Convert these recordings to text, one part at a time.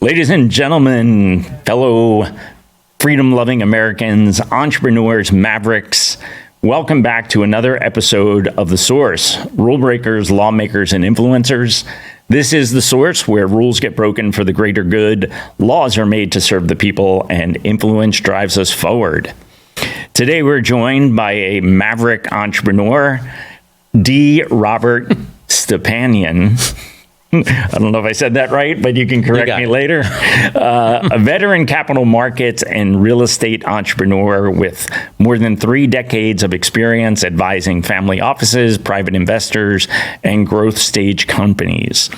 Ladies and gentlemen, fellow freedom-loving Americans, entrepreneurs, mavericks, welcome back to another episode of The Source, Rulebreakers, Lawmakers, and Influencers. This is The Source, where rules get broken for the greater good, laws are made to serve the people, and influence drives us forward. Today, we're joined by a maverick entrepreneur, Robert Stepanian. I don't know if I said that right, but you can correct me later. A veteran capital markets and real estate entrepreneur with more than 3 decades of experience advising family offices, private investors, and growth stage companies.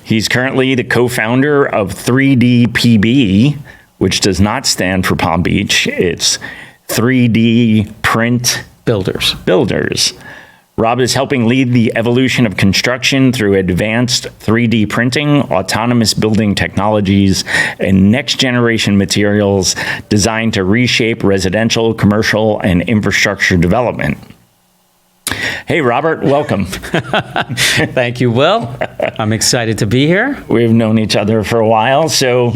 He's currently the co-founder of 3DPB, which does not stand for Palm Beach. It's 3D Print Builders. Rob is helping lead the evolution of construction through advanced 3D printing, autonomous building technologies, and next-generation materials designed to reshape residential, commercial, and infrastructure development. Hey, Robert, welcome. Thank you, Will. I'm excited to be here. We've known each other for a while, so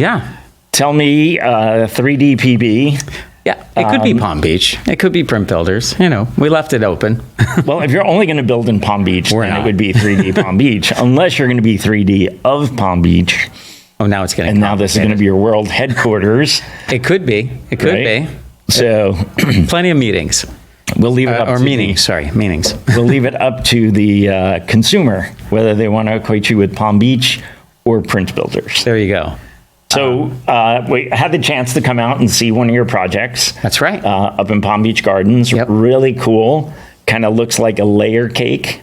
tell me 3DPB. Yeah, it could be Palm Beach. It could be Print Builders. You know, we left it open. Well, if you're only going to build in Palm Beach, then it would be 3D Palm Beach, unless you're going to be 3D of Palm Beach. Oh, now it's getting And now this is going to be your world headquarters. It could be. It could be. So plenty of meetings. We'll leave it up or to meetings. Meetings. We'll leave it up to the consumer, whether they want to equate you with Palm Beach or Print Builders. There you go. So we had the chance to come out and see one of your projects. That's right. Up in Palm Beach Gardens. Yep. Really cool. Kind of looks like a layer cake,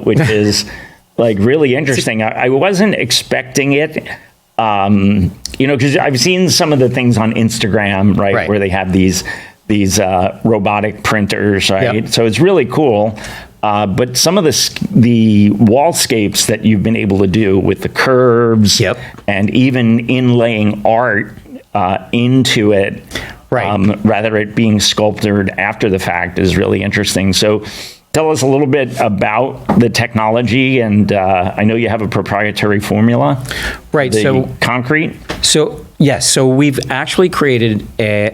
which is like really interesting. I wasn't expecting it, because I've seen some of the things on Instagram, right. Where they have these robotic printers, right? Yep. So it's really cool. But some of the wallscapes that you've been able to do with the curves and even inlaying art into it, rather it being sculpted after the fact, is really interesting. So tell us a little bit about the technology. And I know you have a proprietary formula. Right. So concrete. So yes. So we've actually created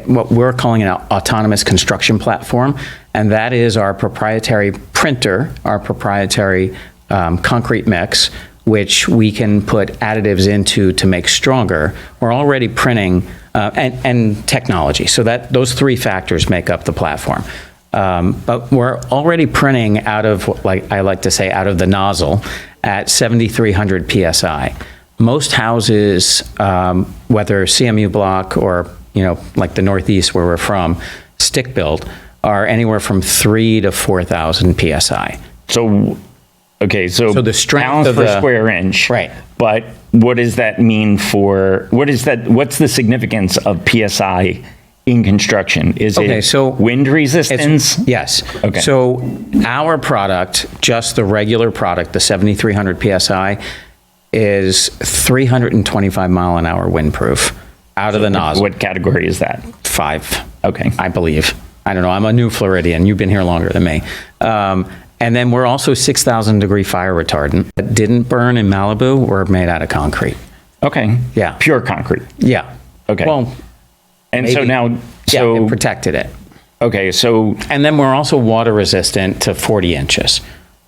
what we're calling an autonomous construction platform. And that is our proprietary printer, our proprietary concrete mix, which we can put additives into to make stronger. We're already printing and technology. So that those 3 factors make up the platform. But we're already printing out of, like I like to say, out of the nozzle at 7,300 PSI. Most houses, whether CMU block or, like the Northeast where we're from, stick built, are anywhere from 3,000 to 4,000 PSI. So the strength pounds per square inch. Right. But what does that mean what's the significance of PSI in construction? Is it wind resistance? Yes. Okay. So our product, just the regular product, the 7,300 PSI, is 325 mile an hour windproof out of the nozzle. What category is that? 5. Okay. I believe. I don't know. I'm a new Floridian. You've been here longer than me. And then we're also 6,000 degree fire retardant. That didn't burn in Malibu. We're made out of concrete. Okay. Yeah. Pure concrete. Yeah. Okay. Well, and maybe. It protected it. Okay. And then we're also water resistant to 40 inches.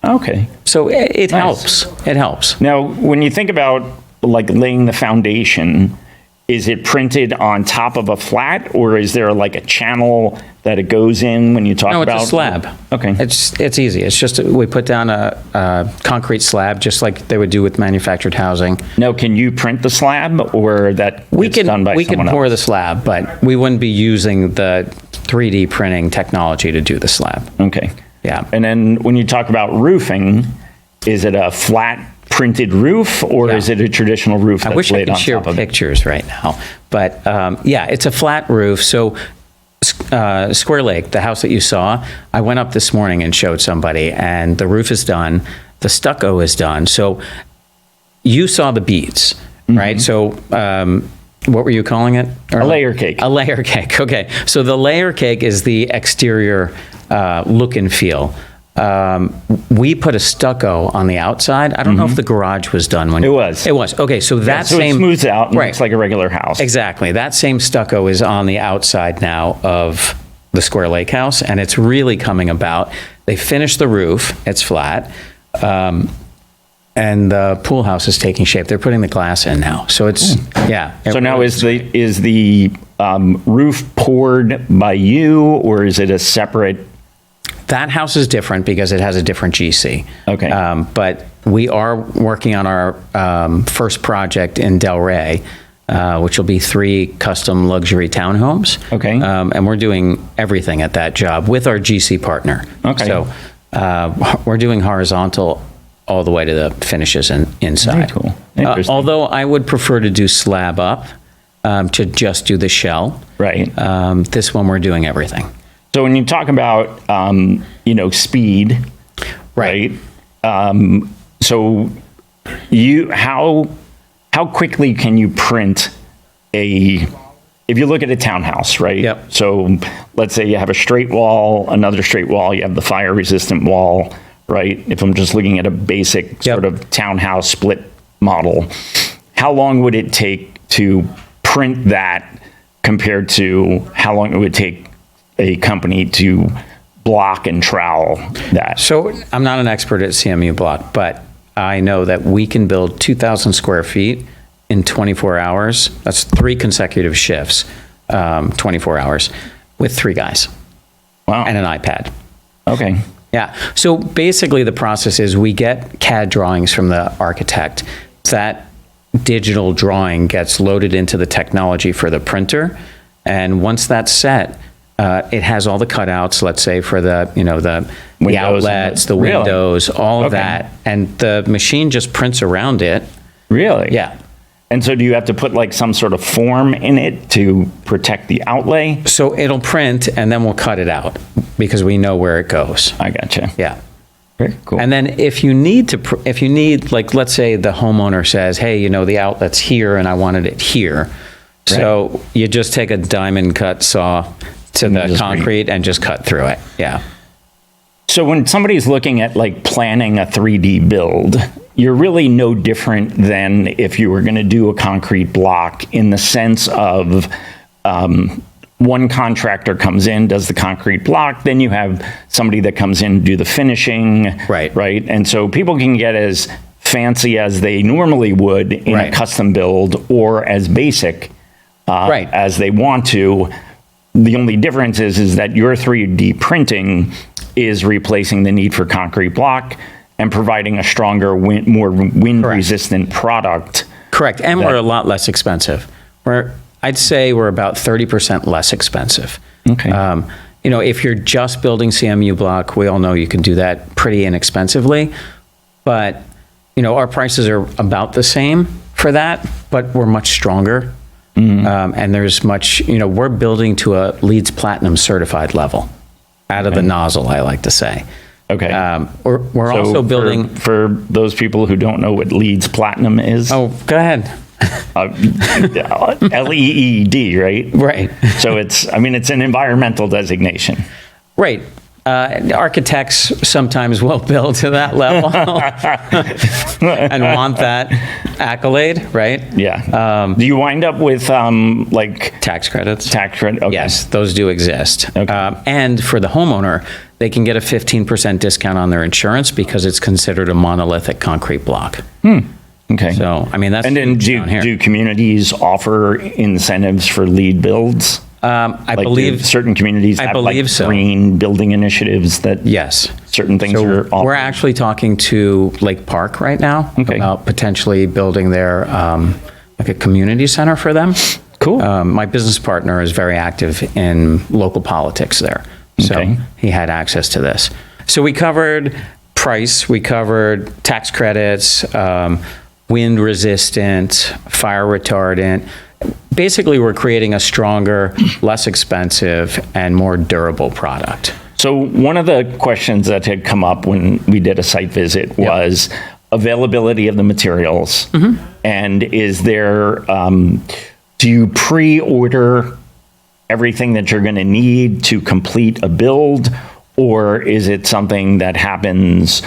Okay. So it helps. It helps. Now, when you think about like laying the foundation, is it printed on top of a flat, or is there like a channel that it goes in when you talk about? No, it's a slab. Okay. It's easy. It's just we put down a concrete slab, just like they would do with manufactured housing. Now, can you print the slab, or that done by someone else? We can pour the slab, but we wouldn't be using the 3D printing technology to do the slab. Okay. Yeah. And then when you talk about roofing, is it a flat printed roof, or is it a traditional roof that's laid on top of it? I wish I could share pictures right now, but it's a flat roof. So Square Lake, the house that you saw, I went up this morning and showed somebody, and the roof is done, the stucco is done. So you saw the beads, right? So what were you calling it? A layer cake. A layer cake. Okay. So the layer cake is the exterior look and feel We put a stucco on the outside. I don't know if the garage was done when It was. It was. Okay, so that So same it smooths out and right. looks like a regular house. Exactly. That same stucco is on the outside now of the Square Lake House, and it's really coming about. They finished the roof. It's flat. And the pool house is taking shape. They're putting the glass in now. So it's, yeah. So now is the roof poured by you, or is it a separate? That house is different because it has a different GC. Okay. But we are working on our first project in Delray, which will be 3 custom luxury townhomes. Okay. And we're doing everything at that job with our GC partner. Okay. So we're doing horizontal all the way to the finishes and inside. Very cool. Interesting. Although I would prefer to do slab up to just do the shell. Right. This one, we're doing everything. So when you talk about, speed, right? So how quickly can you print if you look at a townhouse, right? Yep. So let's say you have a straight wall, another straight wall, you have the fire resistant wall, right? If I'm just looking at a basic sort of townhouse split model, how long would it take to print that compared to how long it would take a company to block and trowel that? So I'm not an expert at CMU block, but I know that we can build 2,000 square feet in 24 hours. That's 3 consecutive shifts, 24 hours, with 3 guys. Wow. And an iPad. Okay. Yeah. So basically the process is we get CAD drawings from the architect. That digital drawing gets loaded into the technology for the printer. And once that's set, it has all the cutouts, let's say for the outlets, the Really? windows, all of Okay. that. And the machine just prints around it. Really? Yeah. And so do you have to put like some sort of form in it to protect the outlay? So it'll print and then we'll cut it out because we know where it goes. I gotcha. Yeah. Very cool. And then if you need, like, let's say the homeowner says, hey, the outlet's here and I wanted it here. So you just take a diamond cut saw to the just concrete and just cut through it. Yeah. So when somebody's looking at like planning a 3D build, you're really no different than if you were going to do a concrete block in the sense of one contractor comes in, does the concrete block, then you have somebody that comes in, do the finishing. Right. Right. And so people can get as fancy as they normally would in a custom build or as basic as they want to. The only difference is that your 3D printing is replacing the need for concrete block and providing a stronger, more wind-resistant product. Correct. And we're a lot less expensive. I'd say we're about 30% less expensive. Okay. If you're just building CMU block, we all know you can do that pretty inexpensively. But, our prices are about the same for that, but we're much stronger. And there's much, we're building to a LEED Platinum certified level out of the nozzle, I like to say. Okay. We're So also building. For those people who don't know what LEED Platinum is. Oh, go ahead. LEED, right? Right. So it's an environmental designation. Right. Architects sometimes will build to that level and want that accolade, right? Yeah. Do you wind up with Tax credits? tax credit? Okay. Yes, those do exist. Okay. And for the homeowner, they can get a 15% discount on their insurance because it's considered a monolithic concrete block. Okay. So, that's And then down here. do communities offer incentives for LEED builds? I Do believe certain communities I have believe so. green building initiatives that Yes. certain things So are offered. we're actually talking to Lake Park right now about potentially building their like a community center for them. Cool. My business partner is very active in local politics there, so Okay. he had access to this. So we covered price, we covered tax credits, wind resistant, fire retardant. Basically, we're creating a stronger, less expensive, and more durable product. So one of the questions that had come up when we did a site visit was availability of the materials. And is there, do you pre-order everything that you're going to need to complete a build? Or is it something that happens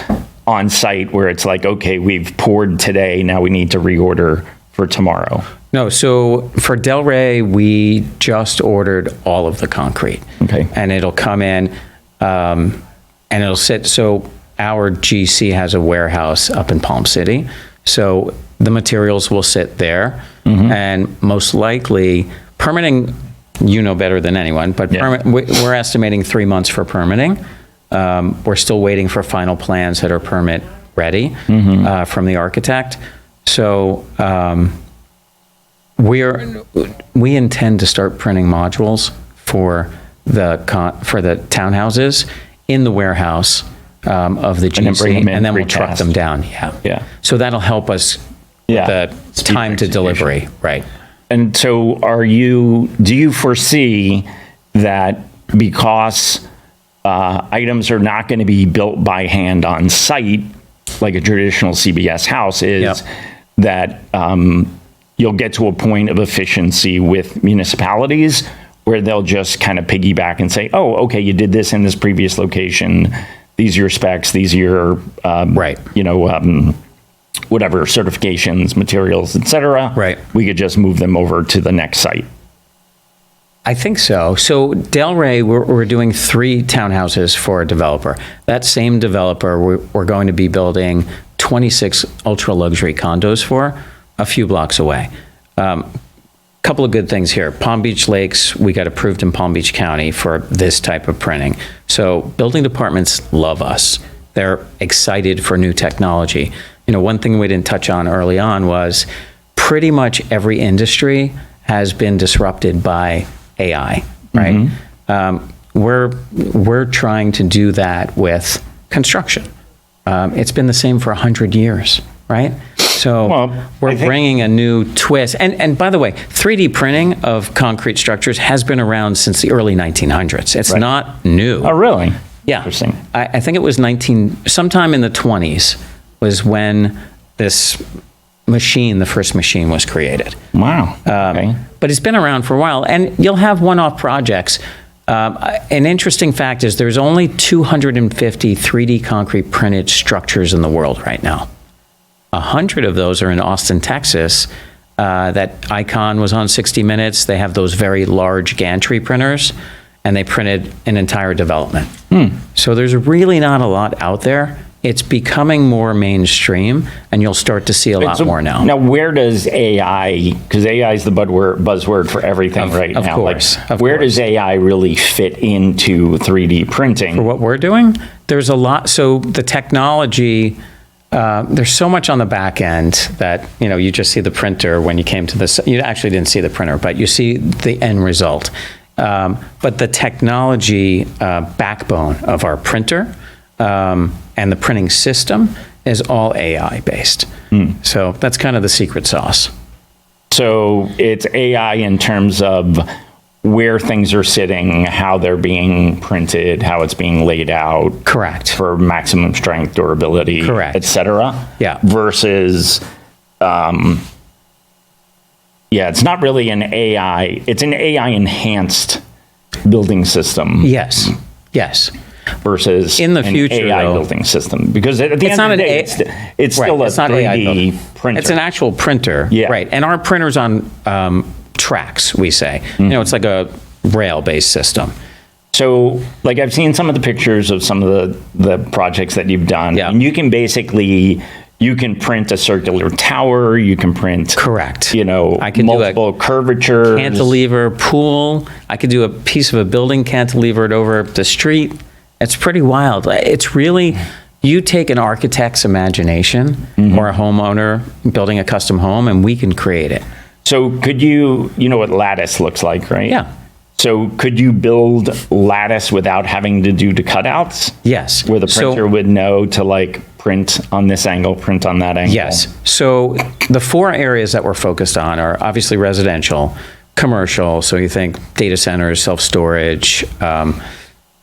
on site where it's like, okay, we've poured today, now we need to reorder for tomorrow? No, so for Delray, we just ordered all of the concrete. Okay. And it'll come in, and it'll sit, so our GC has a warehouse up in Palm City, so the materials will sit there, and most likely, permitting, you know better than anyone, but we're estimating 3 months for permitting. We're still waiting for final plans that are permit ready from the architect. So we intend to start printing modules for the townhouses in the warehouse of the GC, and then we'll truck them down. Yeah. So that'll help us with the time to delivery, right? And so do you foresee that because items are not going to be built by hand on site, like a traditional CBS house is, that you'll get to a point of efficiency with municipalities where they'll just kind of piggyback and say, oh, okay, you did this in this previous location. These are your specs. These are your, whatever, certifications, materials, et cetera. Right. We could just move them over to the next site. I think so. So Delray, we're doing 3 townhouses for a developer. That same developer, we're going to be building 26 ultra-luxury condos for a few blocks away. Couple of good things here. Palm Beach Lakes, we got approved in Palm Beach County for this type of printing. So building departments love us. They're excited for new technology. One thing we didn't touch on early on was pretty much every industry has been disrupted by AI, right? We're trying to do that with construction. It's been the same for 100 years, right? So we're bringing a new twist. And by the way, 3D printing of concrete structures has been around since the early 1900s. It's not new. Oh, really? Yeah. Interesting. I think it was sometime in the 20s was when this machine, the first machine, was created. Wow. Okay. But it's been around for a while, and you'll have one-off projects. An interesting fact is there's only 250 3D concrete printed structures in the world right now. 100 of those are in Austin, Texas. That Icon was on 60 Minutes. They have those very large gantry printers, and they printed an entire development. So there's really not a lot out there. It's becoming more mainstream, and you'll start to see a lot more now. Now, where does AI, because AI is the buzzword for everything right now. Of course. Where does AI really fit into 3D printing? For what we're doing, there's a lot. So the technology, there's so much on the back end that, you just see the printer when you came to this. You actually didn't see the printer, but you see the end result. But the technology backbone of our printer, and the printing system is all AI based. So that's kind of the secret sauce. So it's AI in terms of where things are sitting, how they're being printed, how it's being laid out. Correct. For maximum strength, durability, correct, et cetera. Yeah. Versus, it's not really an AI, it's an AI enhanced building system. Yes. Versus in the future, an AI building system, because at the end of the day, it's still a 3D printer. It's an actual printer, right? And our printer's on tracks, we say. It's like a rail-based system. So, like, I've seen some of the pictures of some of the projects that you've done, and you can print a circular tower, you can print, correct, I can multiple curvatures, cantilever pool. I could do a piece of a building, cantilever it over the street. It's pretty wild. It's really, you take an architect's imagination or a homeowner building a custom home, and we can create it. So could you know what lattice looks like, right? Yeah. So could you build lattice without having to do the cutouts? Yes. Where the printer would know to print on this angle, print on that angle? Yes. So the 4 areas that we're focused on are obviously residential, commercial, so you think data centers, self-storage,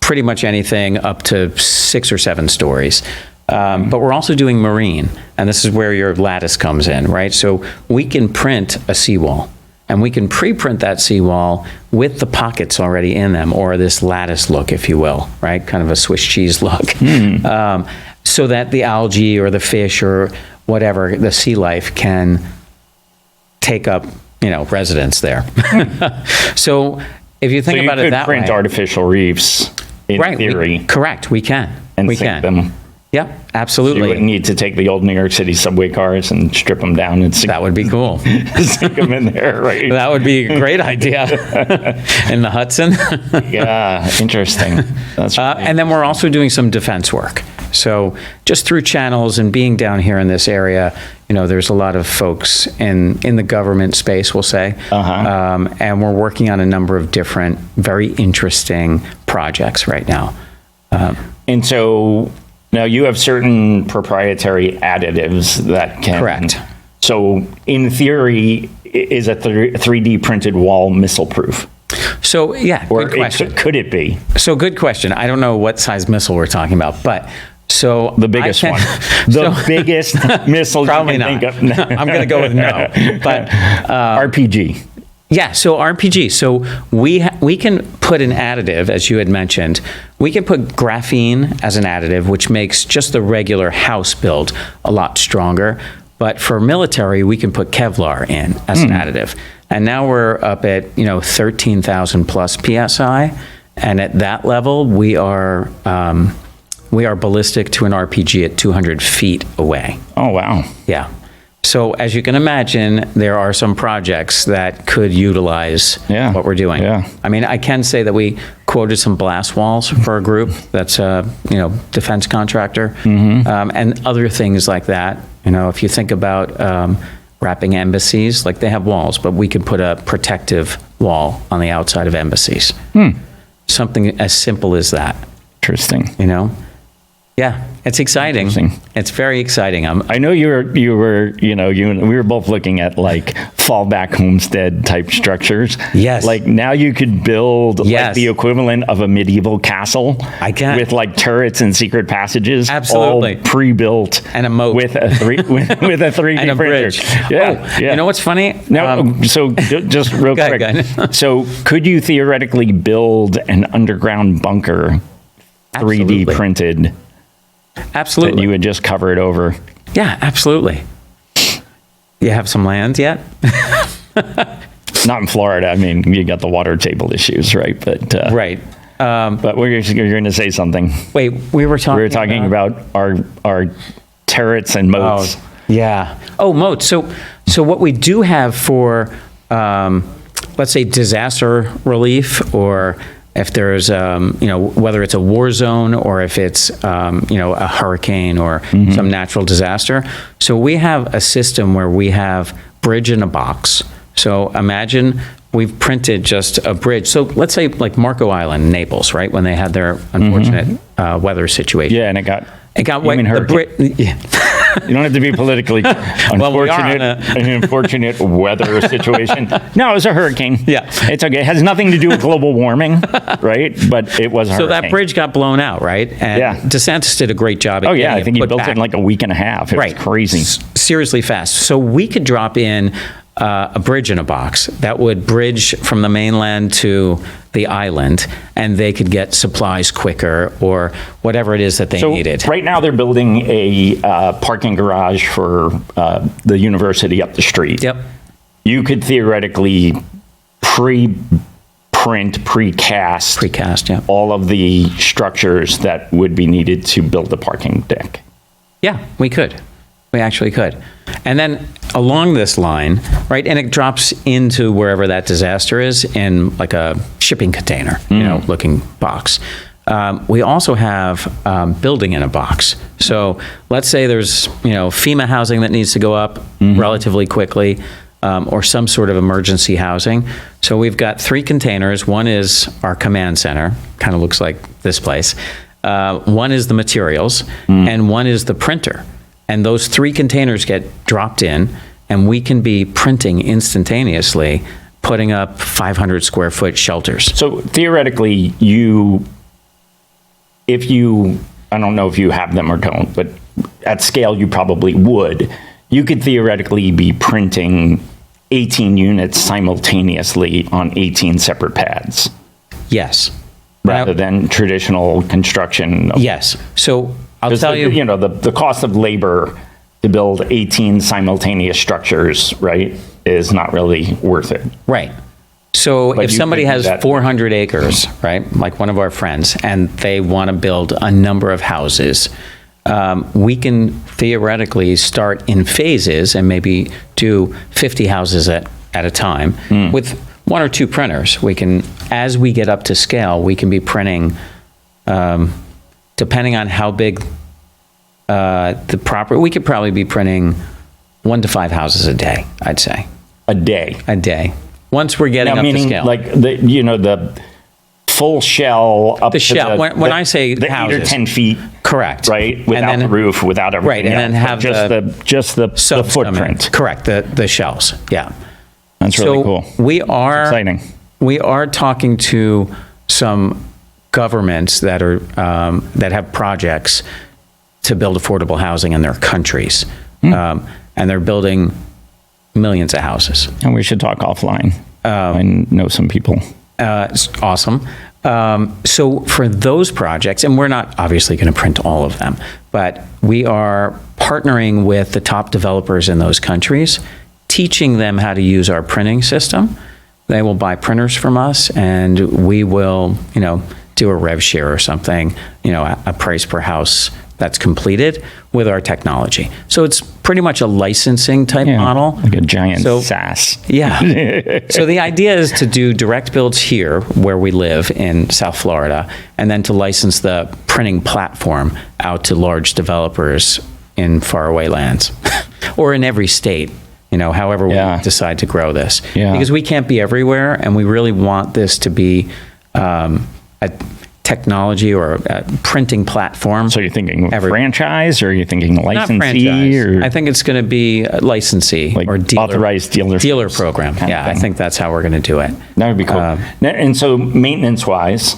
pretty much anything up to 6 or 7 stories. But we're also doing marine, and this is where your lattice comes in, right? So we can print a seawall. and we can pre-print that seawall with the pockets already in them, or this lattice look, if you will, right? Kind of a Swiss cheese look. So that the algae or the fish or whatever, the sea life can take up, residence there. So if you think about it that way. You could print artificial reefs in theory. Correct, we can. And we sink can. them. Yep, absolutely. You wouldn't need to take the old New York City subway cars and strip them down and sink That would be cool. sink them in there, right? That would be a great idea. In the Hudson. Yeah, interesting. That's And then we're also doing some defense work. So just through channels and being down here in this area, there's a lot of folks in the government space, we'll say. And we're working on a number of different, very interesting projects right now. And so now you have certain proprietary additives that can. Correct. So in theory, is a 3D printed wall missile proof? So yeah, Or good question. Could it be? So good question. I don't know what size missile we're talking about, but so The biggest one. The biggest missile probably you can not. think of. I'm going to go with no. But RPG. yeah, so RPG. So we can put an additive, as you had mentioned. We can put graphene as an additive, which makes just the regular house build a lot stronger. But for military, we can put Kevlar in as an additive. And now we're up at 13,000 plus PSI, and at that level, we are ballistic to an RPG at 200 feet away. Oh, wow. Yeah. So as you can imagine, there are some projects that could utilize what we're doing. Yeah. I mean, I can say that we quoted some blast walls for a group that's a defense contractor, and other things like that. If you think about wrapping embassies, like they have walls, but we could put a protective wall on the outside of embassies. Something as simple as that. Interesting. Yeah, it's exciting. It's very exciting. I know you and we were both looking at like fallback homestead type structures. Yes. Like now you could build like the equivalent of a medieval castle. I can. With like turrets and secret passages. Absolutely. All pre-built. And a moat. With a 3D and a printer. bridge. Yeah. You know what's funny? No, so just real quick. Go ahead. So could you theoretically build an underground bunker 3D printed? Absolutely. That you would just cover it over. Yeah, absolutely. You have some land yet? Not in Florida. I mean, you got the water table issues, right? But right. But you're going to say something. Wait, we were talking about our turrets and moats. Yeah. Oh, moats. So what we do have for, let's say, disaster relief, or if there's, whether it's a war zone or if it's, a hurricane or some natural disaster. So we have a system where we have bridge in a box. So imagine we've printed just a bridge. So let's say like Marco Island, Naples, right? When they had their unfortunate weather situation. Yeah, and it got wet. You don't have to be politically an unfortunate weather situation. No, it was a hurricane. Yeah. It's okay. It has nothing to do with global warming, right? But it was a hurricane. So that bridge got blown out, right? And DeSantis did a great job. I think he built it in like a week and a half. It was crazy. Seriously fast. So we could drop in a bridge in a box that would bridge from the mainland to the island, and they could get supplies quicker or whatever it is that they needed. Right now they're building a parking garage for the university up the street. Yep. You could theoretically pre-print, precast all of the structures that would be needed to build the parking deck. Yeah, we could. We actually could. And then along this line, right, and it drops into wherever that disaster is in like a shipping container, looking box. We also have building in a box. So let's say there's, FEMA housing that needs to go up relatively quickly, or some sort of emergency housing. So we've got 3 containers. One is our command center, kind of looks like this place. One is the materials, and one is the printer. And those 3 containers get dropped in, and we can be printing instantaneously, putting up 500 square foot shelters. So theoretically, I don't know if you have them or don't, but at scale you probably would. You could theoretically be printing 18 units simultaneously on 18 separate pads, Yes. rather than traditional construction. Yes. So I'll 'Cause tell you. the cost of labor to build 18 simultaneous structures, right, is not really worth it. Right. So if you somebody could do has that. 400 acres, right, like one of our friends, and they want to build a number of houses, we can theoretically start in phases and maybe do 50 houses at a time with one or two printers. We can, as we get up to scale, we can be printing, depending on how big the property, we could probably be printing 1 to 5 houses a day, I'd say. A day. A day. Once we're getting Now, up to meaning scale. like the full shell up The to shell. When I say the 8 or houses. 10 feet, Correct. right, without the roof, without everything Right, and then else, have just the subs come in. footprint. Correct, the shells, yeah. That's really cool. We are exciting. We are talking to some governments that are that have projects to build affordable housing in their countries, and they're building millions of houses. And we should talk offline. I know some people. It's awesome. So for those projects, and we're not obviously going to print all of them, but we are partnering with the top developers in those countries, teaching them how to use our printing system. They will buy printers from us, and we will, do a rev share or something, a price per house that's completed with our technology. So it's pretty much a licensing type model. Like a giant SaaS. Yeah. So the idea is to do direct builds here where we live in South Florida, and then to license the printing platform out to large developers in faraway lands or in every state, however we decide to grow this. Yeah. Because we can't be everywhere, and we really want this to be a technology or a printing platform. So you're thinking franchise, or you're thinking licensee? Not franchise. Or I think it's going to be a licensee like or dealer, authorized dealer program. kind of Yeah, I thing. think that's how we're going to do it. That would be cool. And so maintenance-wise,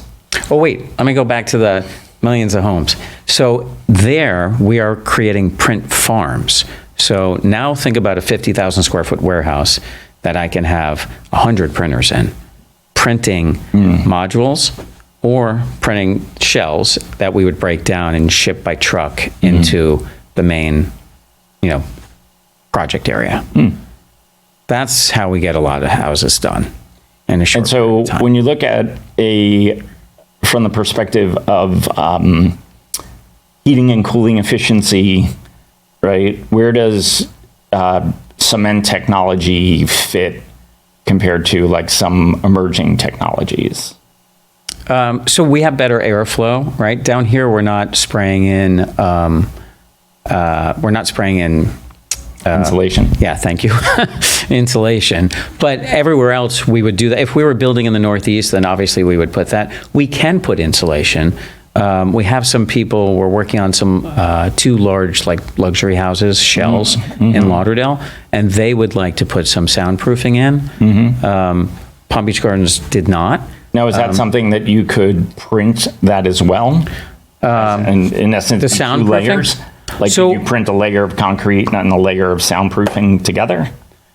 Oh, wait, let me go back to the millions of homes. So there, we are creating print farms. So now think about a 50,000 square foot warehouse that I can have 100 printers in, printing modules or printing shells that we would break down and ship by truck into the main, project area. That's how we get a lot of houses done in a short and so period of time. when you look at from the perspective of heating and cooling efficiency, right, where does cement technology fit compared to like some emerging technologies? So we have better airflow, right? Down here, we're not spraying in. Insulation. Yeah, thank you. Insulation. But everywhere else, we would do that. If we were building in the Northeast, then obviously we would put that. We can put insulation. We have some people. We're working on some 2 large like luxury houses, shells in Lauderdale, and they would like to put some soundproofing in. Palm Beach Gardens did not. Now, is that something that you could print that as well? And in essence, the in 2 soundproofing? layers? Like, So- you print a layer of concrete and a layer of soundproofing together?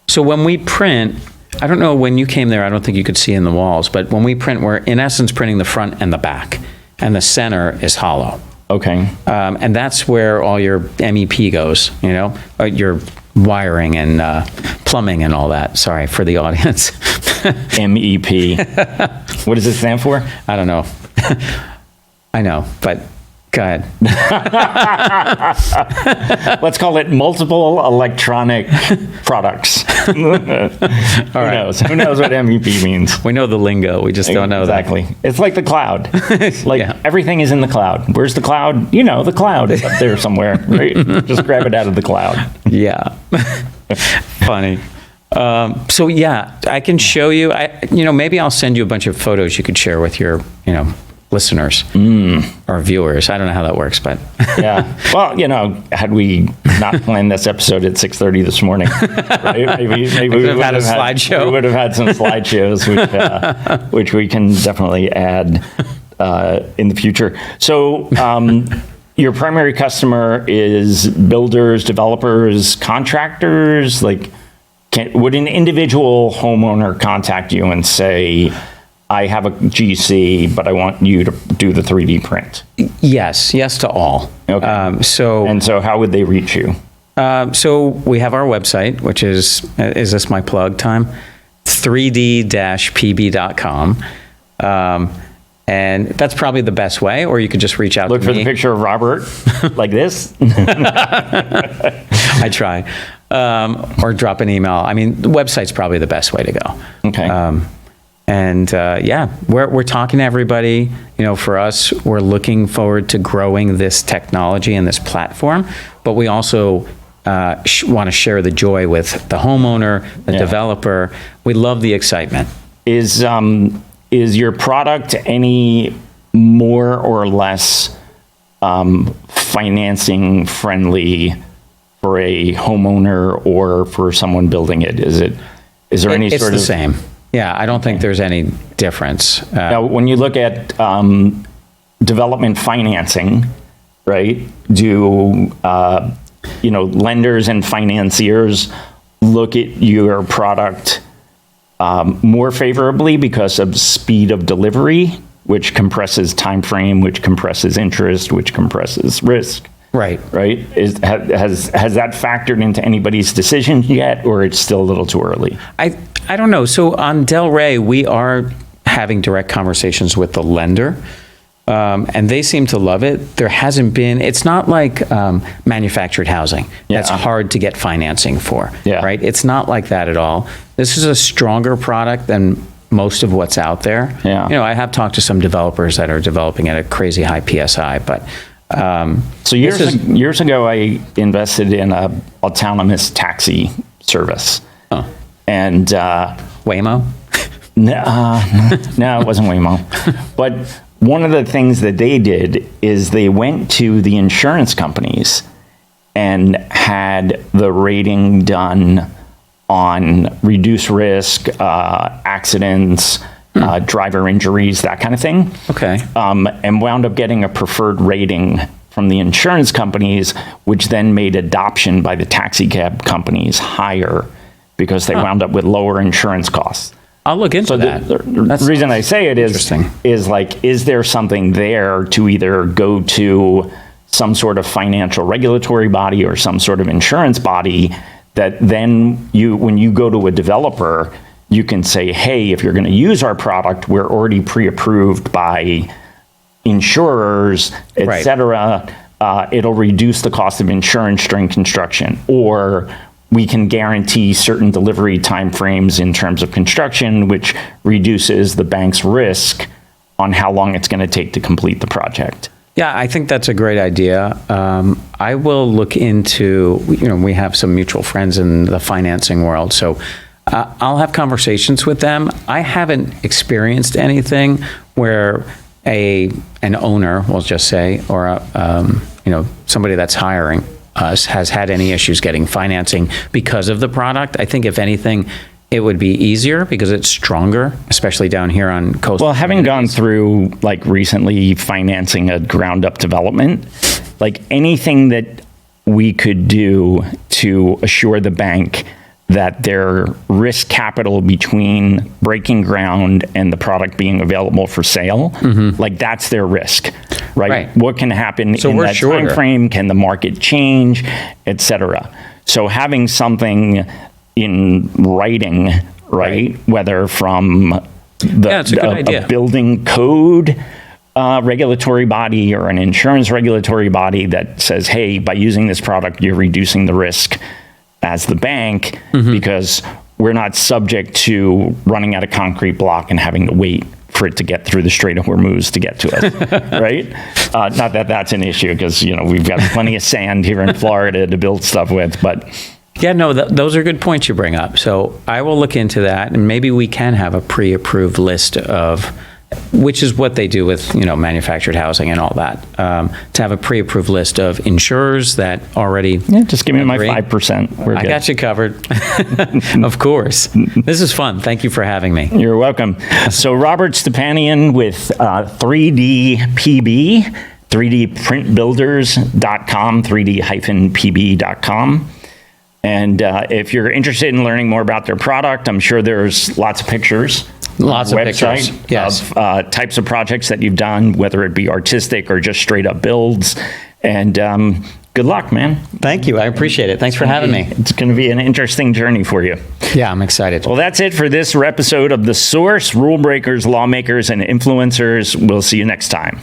So when we print, I don't know, when you came there, I don't think you could see in the walls, but when we print, we're in essence printing the front and the back, and the center is hollow. Okay. And that's where all your MEP goes, your wiring and plumbing and all that. Sorry for the audience. MEP. What does it stand for? I don't know. I know, but go ahead. Let's call it multiple electronic products. Who knows? Who knows what MEP means? We know the lingo, we just don't know that. Exactly. It's like the cloud. Like Yeah. everything is in the cloud. Where's the cloud? The cloud is up there somewhere, right? Just grab it out of the cloud. Yeah. Funny. So yeah, I can show you, maybe I'll send you a bunch of photos you could share with your, listeners or viewers. I don't know how that works, but Yeah. Well, had we not planned this episode at 6:30 this morning, right? Maybe we have would had a slideshow. We would have had some slideshows, which we can definitely add in the future. So, your primary customer is builders, developers, contractors. Like, would an individual homeowner contact you and say, I have a GC, but I want you to do the 3D print? Yes to all. Okay. And so how would they reach you? So we have our website, which is this my plug time? 3d-pb.com. And that's probably the best way, or you could just reach out to me. Look for the picture of Robert like this. I try. Or drop an email. I mean, the website's probably the best way to go. Okay. We're talking to everybody. For us, we're looking forward to growing this technology and this platform, but we also want to share the joy with the homeowner, the developer. We love the excitement. Is your product any more or less financing friendly for a homeowner or for someone building it? Is there any It's sort the of same. Yeah, I don't think there's any difference. Now, when you look at development financing, right? Do lenders and financiers look at your product more favorably because of speed of delivery, which compresses time frame, which compresses interest, which compresses risk? Right. Has that factored into anybody's decision yet, or it's still a little too early? I don't know. So on Del Rey, we are having direct conversations with the lender, and they seem to love it. There hasn't been, it's not like manufactured housing. That's hard to get financing for, right? It's not like that at all. This is a stronger product than most of what's out there. I have talked to some developers that are developing at a crazy high PSI, but so years ago, I invested in a autonomous taxi service. And Waymo? No, it wasn't Waymo. But one of the things that they did is they went to the insurance companies and had the rating done on reduced risk, accidents, driver injuries, that kind of thing. Okay. And wound up getting a preferred rating from the insurance companies, which then made adoption by the taxi cab companies higher because they wound up with lower insurance costs. I'll look into that. The reason I say it is there something there to either go to some sort of financial regulatory body or some sort of insurance body that then when you go to a developer, you can say, hey, if you're going to use our product, we're already pre-approved by insurers, et cetera. It'll reduce the cost of insurance during construction, or we can guarantee certain delivery timeframes in terms of construction, which reduces the bank's risk on how long it's going to take to complete the project. Yeah, I think that's a great idea. I will look into, we have some mutual friends in the financing world, so I'll have conversations with them. I haven't experienced anything where an owner, we'll just say, or somebody that's hiring us has had any issues getting financing because of the product. I think if anything, it would be easier because it's stronger, especially down here on coastal. Well, having gone through recently financing a ground up development, anything that we could do to assure the bank that their risk capital between breaking ground and the product being available for sale, that's their risk, right? What can happen in that time frame? Can the market change, et cetera? So having something in writing, whether from a building code regulatory body or an insurance regulatory body that says, hey, by using this product, you're reducing the risk as the bank, because we're not subject to running out of concrete block and having to wait for it to get through the Strait of Hormuz to get to us, right? Not that that's an issue, because we've got plenty of sand here in Florida to build stuff with, but yeah, no, those are good points you bring up. So I will look into that, and maybe we can have a pre-approved list of, which is what they do with manufactured housing and all that, to have a pre-approved list of insurers that already just give me my 5%. I got you covered. Of course. This is fun. Thank you for having me. You're welcome. So Robert Stepanian with 3DPB, 3dprintbuilders.com, 3d-pb.com. And if you're interested in learning more about their product, I'm sure there's lots of pictures. Lots on of the website pictures, yes. Of types of projects that you've done, whether it be artistic or just straight up builds. And good luck, man. Thank you. I appreciate it. Thanks for having me. It's going to be an interesting journey for you. Yeah, I'm excited. Well, that's it for this episode of The Source, Rule Breakers, Lawmakers, and Influencers. We'll see you next time.